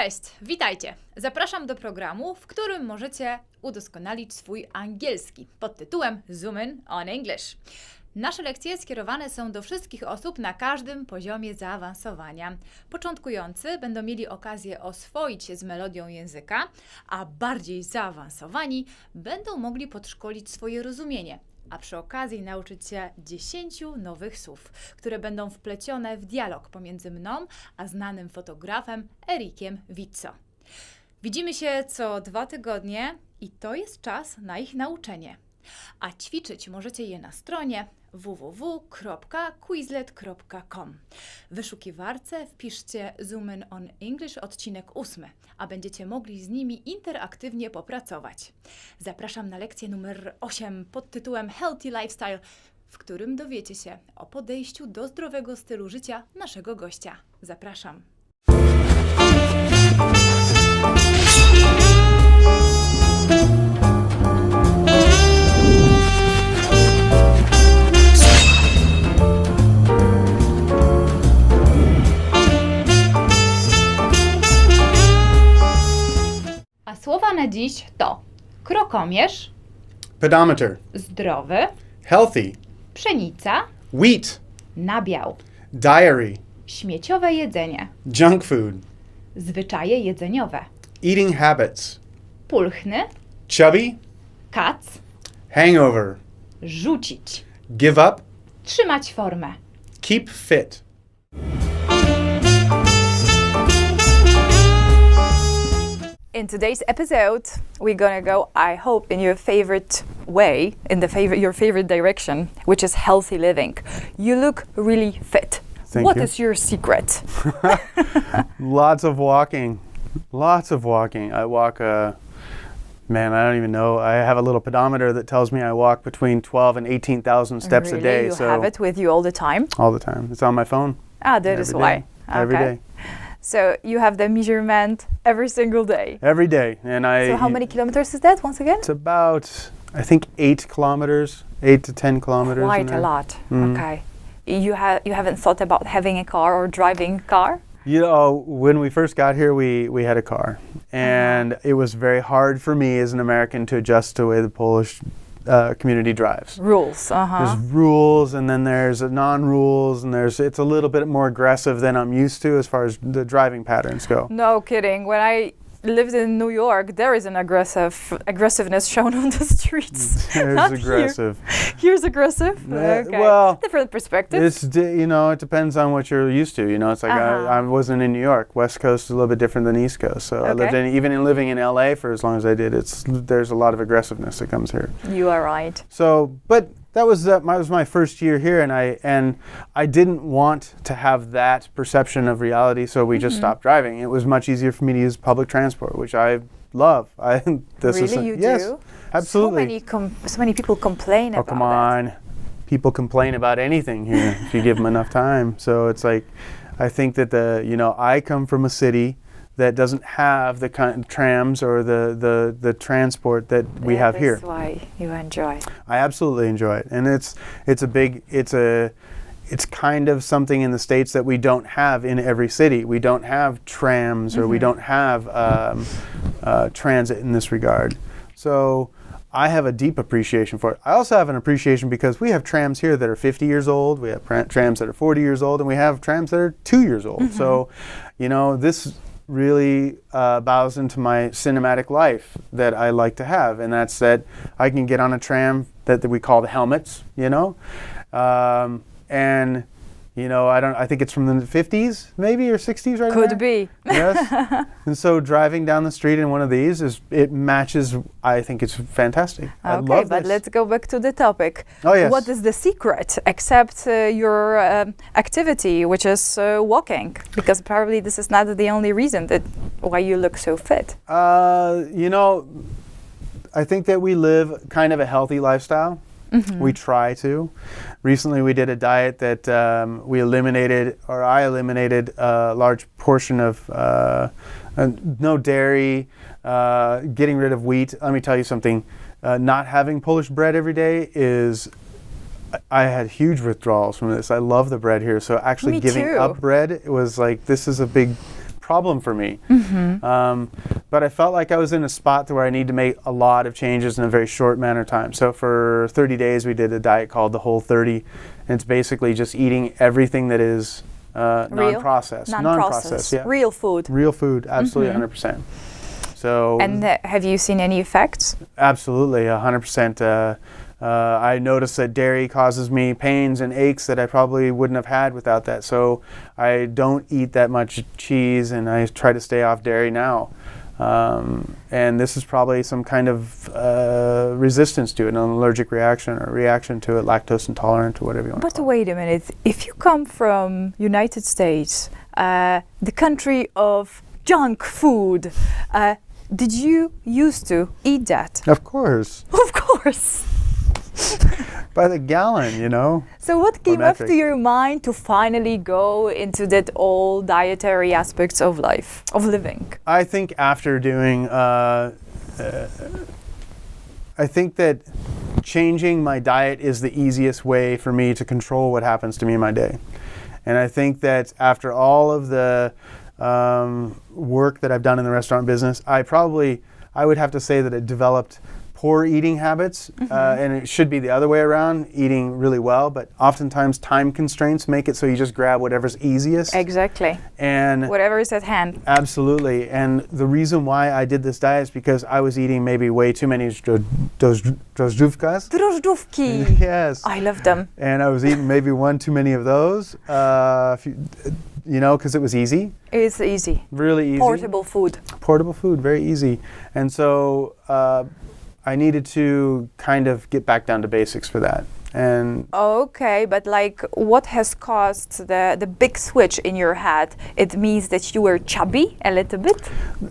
Cześć, witajcie. Zapraszam do programu, w którym możecie udoskonalić swój angielski pod tytułem Zoom in on English. Nasze lekcje skierowane są do wszystkich osób na każdym poziomie zaawansowania. Początkujący będą mieli okazję oswoić się z melodią języka, a bardziej zaawansowani będą mogli podszkolić swoje rozumienie, a przy okazji nauczyć się 10 nowych słów, które będą wplecione w dialog pomiędzy mną a znanym fotografem Erikiem Witsoe. Widzimy się co 2 tygodnie i to jest czas na ich nauczenie. A ćwiczyć możecie je na stronie www.quizlet.com. W wyszukiwarce wpiszcie Zoom in on English odcinek 8, a będziecie mogli z nimi interaktywnie popracować. Zapraszam na lekcję numer 8 pod tytułem Healthy Lifestyle, w którym dowiecie się o podejściu do zdrowego stylu życia naszego gościa. Zapraszam. A słowa na dziś to krokomierz, pedometer, zdrowy, healthy, pszenica, wheat, nabiał, diary, śmieciowe jedzenie, junk food, zwyczaje jedzeniowe, eating habits, pulchny, chubby, kac, hangover, rzucić, give up, trzymać formę. keep fit. In today's episode, we're gonna go, I hope, in your favorite way, in your favorite direction, which is healthy living. You look really fit. Thank What you. is your secret? Lots of walking. Lots of walking. I walk, man, I don't even know. I have a little pedometer that tells me I walk between 12 and 18,000 steps Really? a day. You So have it with you all the time? all the time. It's on my phone. Ah, that is Every why. day. Every day. So you have the measurement every single day. Every day. And So how many kilometers is that, once again? It's about, I think, 8 kilometers, 8 to 10 kilometers. in Quite a there. lot. Mm. Okay. You haven't thought about having a car or driving a car? You know, when we first got here, we had a car, and it was very hard for me as an American to adjust to the way the Polish community drives. Rules. There's rules, and then there's non-rules, and it's a little bit more aggressive than I'm used to as far as the driving patterns go. No kidding. When I lived in New York, there is an aggressiveness shown on the streets. There's Not aggressive. Here's aggressive. Okay. Well, different perspectives. it depends on what you're used to. You know, it's like I wasn't in New York. West Coast is a little bit different than East Coast. So I lived living in LA for as long as I did. There's a lot of aggressiveness that comes here. You are right. So, but that was my first year here, and I didn't want to have that perception of reality, so we just stopped driving. It was much easier for me to use public transport, which I love. You yes, do? absolutely. So many people complain about Come on, people complain about anything here if you give them enough time. So it's like, I think that I come from a city that doesn't have the kind of trams or the transport that we have here. That's why you enjoy. I absolutely enjoy it, and it's kind of something in the States that we don't have in every city. We don't have trams, or we don't have transit in this regard. So I have a deep appreciation for it. I also have an appreciation because we have trams here that are 50 years old, we have trams that are 40 years old, and we have trams that are 2 years old. So, this really bows into my cinematic life that I like to have, and that's that I can get on a tram that we call the helmets, and I think it's from the 50s maybe, or 60s, right? Could be. Yes. And so driving down the street in one of these it matches. I think it's fantastic. I Okay, love but this. let's go back to the topic. Oh, yes. What is the secret, except your activity, which is walking? Because probably this is not the only reason why you look so fit. I think that we live kind of a healthy lifestyle. We try to. Recently, we did a diet that I eliminated a large portion of no dairy, getting rid of wheat. Let me tell you something. Not having Polish bread every day is I had huge withdrawals from this. I love the bread here, so actually Me giving too. up bread, it was like, this is a big problem for me. But I felt like I was in a spot where I need to make a lot of changes in a very short amount of time. So for 30 days, we did a diet called the Whole 30. And it's basically just eating everything that is non-processed. Non-processed, yeah. Real food. Real food, absolutely 100%. So. And have you seen any effects? Absolutely, 100%. I noticed that dairy causes me pains and aches that I probably wouldn't have had without that. So I don't eat that much cheese, and I try to stay off dairy now. And this is probably some kind of resistance to it, an allergic reaction or reaction to it, lactose intolerant or whatever you want to call it. But wait a minute, if you come from United States, the country of junk food, did you used to eat that? Of course. Of course. By the gallon, you know. So what came up metric. to your mind to finally go into that all dietary aspects of life, of living? I think after doing, I think that changing my diet is the easiest way for me to control what happens to me in my day. And I think that after all of the work that I've done in the restaurant business, I would have to say that it developed poor eating habits, and it should be the other way around, eating really well, but oftentimes time constraints make it so you just grab whatever's easiest. Exactly. And whatever is at hand. Absolutely. And the reason why I did this diet is because I was eating maybe way too many drożdżówkas. Drożdżówki. Yes. I love them. And I was eating maybe one too many of those, you know, because it was easy. It's easy. Really easy. Portable food. Portable food, very easy. And so I needed to kind of get back down to basics for that. And okay, but like what has caused the big switch in your head? It means that you were chubby a little bit?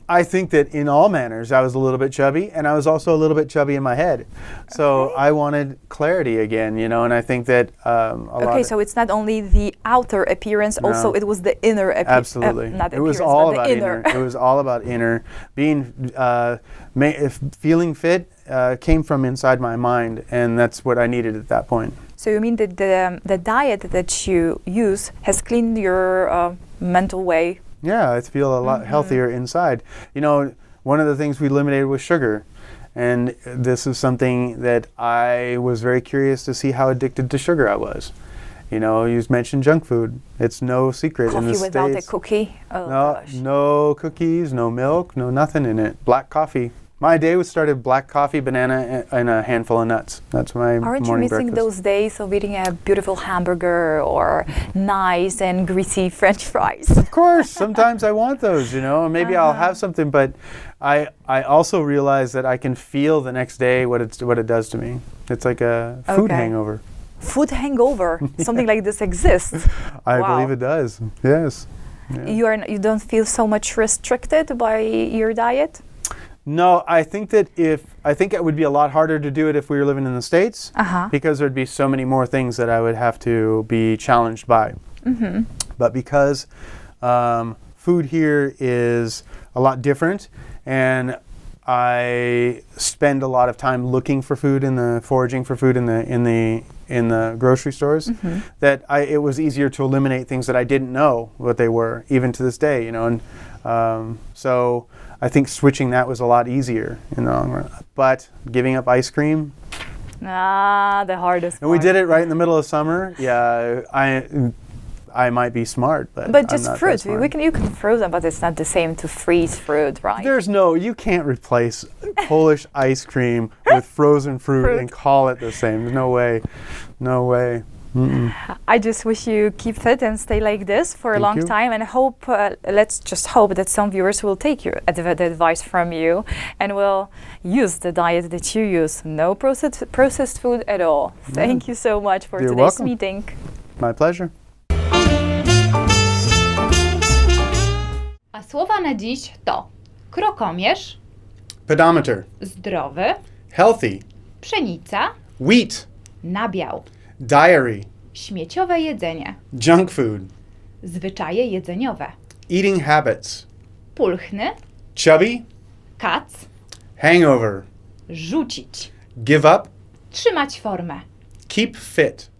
I think that in all manners I was a little bit chubby, and I was also a little bit chubby in my head. So I wanted clarity again, you know, and I think that Okay, so it's not only the outer appearance, also it was the inner appearance. Absolutely. Not It was appearance, all but about the inner. It was all about inner. Being, if feeling fit came from inside my mind, and that's what I needed at that point. So you mean that the diet that you use has cleaned your mental way? Yeah, I feel a lot healthier inside. You know, one of the things we eliminated was sugar. And this is something that I was very curious to see how addicted to sugar I was. You know, you mentioned junk food. It's no secret in the Coffee without a States. cookie? Oh No, gosh. no cookies, no milk, no nothing in it. Black coffee. My day was started black coffee, banana, and a handful of nuts. That's my Aren't you morning missing breakfast. those days of eating a beautiful hamburger or nice and greasy French fries? Of course, sometimes I want those, you know, and maybe I'll have something, but I also realize that I can feel the next day what it does to me. It's like a food Okay. hangover. Food hangover? Something like this exists? I Wow. believe it does. Yes. Yeah. You don't feel so much restricted by your diet? No, I think that it would be a lot harder to do it if we were living in the States, because there'd be so many more things that I would have to be challenged by. But because food here is a lot different, and I spend a lot of time looking for food foraging for food in the grocery stores, that it was easier to eliminate things that I didn't know what they were, even to this day, you know. And so I think switching that was a lot easier in the long run. But giving up ice cream. The hardest And we did it right in the middle of summer. Yeah, I might be smart, but I'm just not that fruit. smart. You can froze them, but it's not the same to freeze fruit, right? You can't replace Polish ice cream with frozen fruit and call it the same. There's no way. No way. Mm-mm. I just wish you keep fit and stay like this for a long you. time, and hope. Let's just hope that some viewers will take the advice from you and will use the diet that you use. No processed food at all. Thank you so much for You're today's welcome. meeting. My pleasure. A słowa na dziś to krokomierz, Pedometer. zdrowy, Healthy. pszenica, Wheat. nabiał, Diary. śmieciowe jedzenie, Junk food. zwyczaje jedzeniowe, Eating habits. pulchny, Chubby. kac, Hangover. rzucić, Give up. trzymać formę. Keep fit.